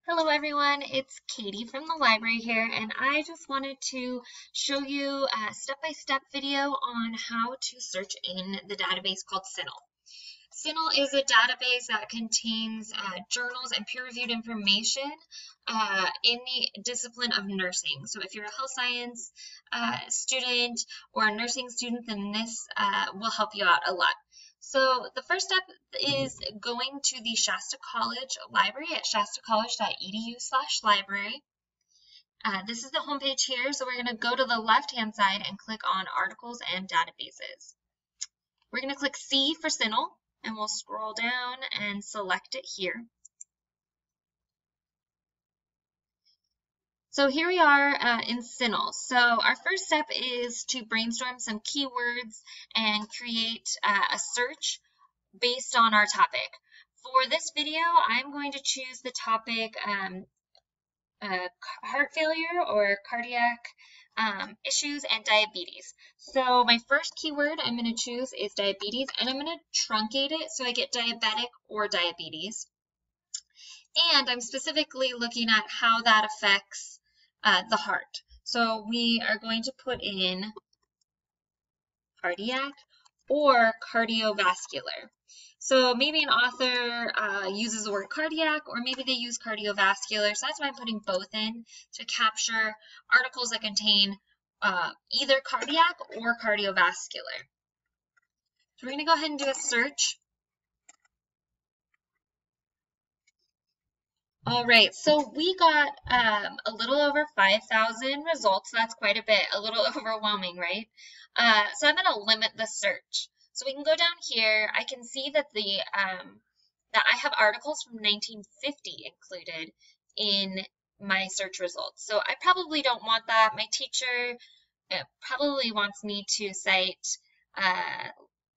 Hello everyone, it's Katie from the library here, and I just wanted to show you a step-by-step video on how to search in the database called CINAHL. CINAHL is a database that contains journals and peer-reviewed information in the discipline of nursing. So if you're a health science student or a nursing student, then this will help you out a lot. So the first step is going to the Shasta College library at shastacollege.edu/library. This is the homepage here, so we're going to go to the left-hand side and click on Articles and Databases. We're going to click C for CINAHL, and we'll scroll down and select it here. So here we are in CINAHL. So our first step is to brainstorm some keywords and create a search based on our topic. For this video, I'm going to choose the topic heart failure or cardiac issues and diabetes. So my first keyword I'm going to choose is diabetes, and I'm going to truncate it so I get diabetic or diabetes. And I'm specifically looking at how that affects the heart. So we are going to put in cardiac or cardiovascular. So maybe an author uses the word cardiac, or maybe they use cardiovascular. So that's why I'm putting both in to capture articles that contain either cardiac or cardiovascular. So we're going to go ahead and do a search. All right, so we got a little over 5,000 results. So that's quite a bit, a little overwhelming, right? So I'm going to limit the search. So we can go down here. I can see that that I have articles from 1950 included in my search results. So I probably don't want that. My teacher probably wants me to cite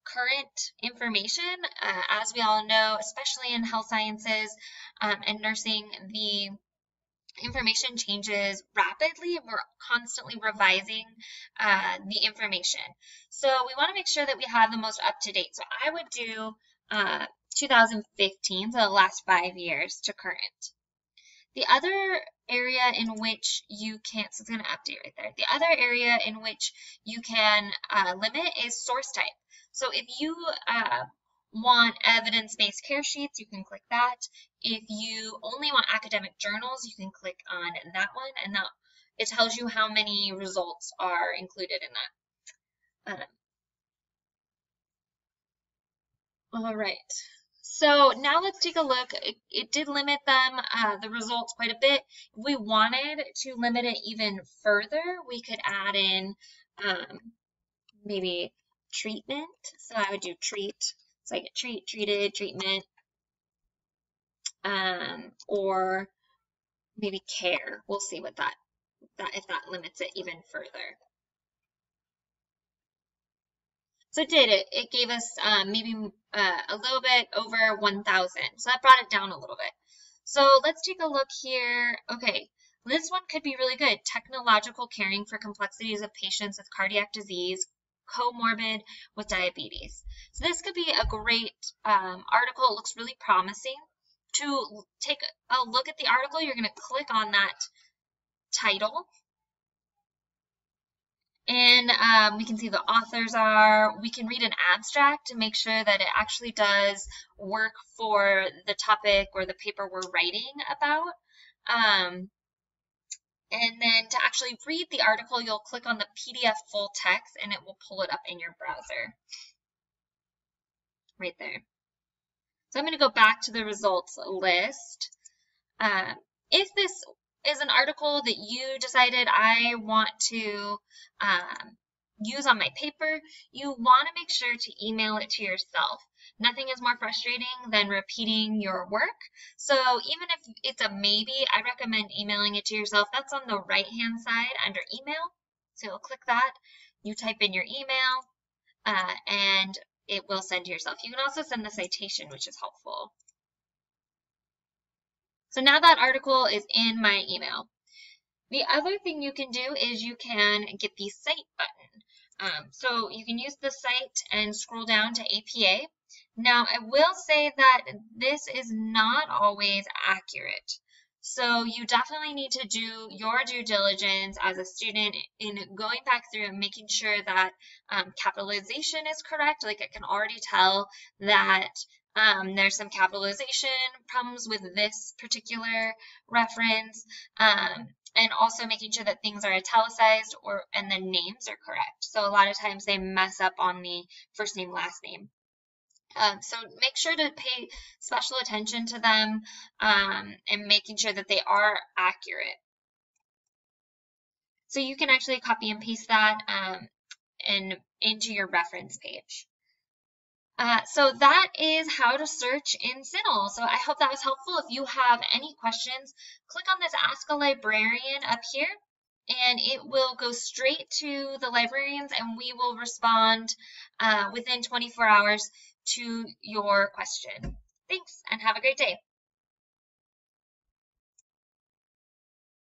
current information. As we all know, especially in health sciences and nursing, the information changes rapidly. We're constantly revising the information. So we want to make sure that we have the most up-to-date. So I would do 2015, so the last 5 years to current. The other area in which you can, so it's going to update right there. The other area in which you can limit is source type. So if you want evidence-based care sheets, you can click that. If you only want academic journals, you can click on that one, and it tells you how many results are included in that. All right. So now let's take a look. It did limit them, the results, quite a bit. If we wanted to limit it even further, we could add in maybe treatment. So I would do treat. So I get treat, treated, treatment, or maybe care. We'll see what if that limits it even further. So it did. It gave us maybe a little bit over 1,000. So that brought it down a little bit. So let's take a look here. Okay, this one could be really good. Technological caring for complexities of patients with cardiac disease, comorbid with diabetes. So this could be a great article. It looks really promising. To take a look at the article, you're going to click on that title. And we can see the authors are. We can read an abstract to make sure that it actually does work for the topic or the paper we're writing about. And then to actually read the article, you'll click on the PDF full text and it will pull it up in your browser. Right there. So I'm going to go back to the results list. If this is an article that you decided I want to use on my paper, you want to make sure to email it to yourself. Nothing is more frustrating than repeating your work. So even if it's a maybe, I recommend emailing it to yourself. That's on the right-hand side under email. So you'll click that. You type in your email, and it will send to yourself. You can also send the citation, which is helpful. So now that article is in my email. The other thing you can do is you can get the Cite button. So you can use the Cite and scroll down to APA. Now, I will say that this is not always accurate. So you definitely need to do your due diligence as a student in going back through and making sure that capitalization is correct. Like I can already tell that there's some capitalization problems with this particular reference, and also making sure that things are italicized and the names are correct. So a lot of times they mess up on the first name, last name. So make sure to pay special attention to them and making sure that they are accurate. So you can actually copy and paste that into your reference page. So that is how to search in CINAHL. So I hope that was helpful. If you have any questions, click on this Ask a Librarian up here, and it will go straight to the librarians, and we will respond within 24 hours to your question. Thanks, and have a great day.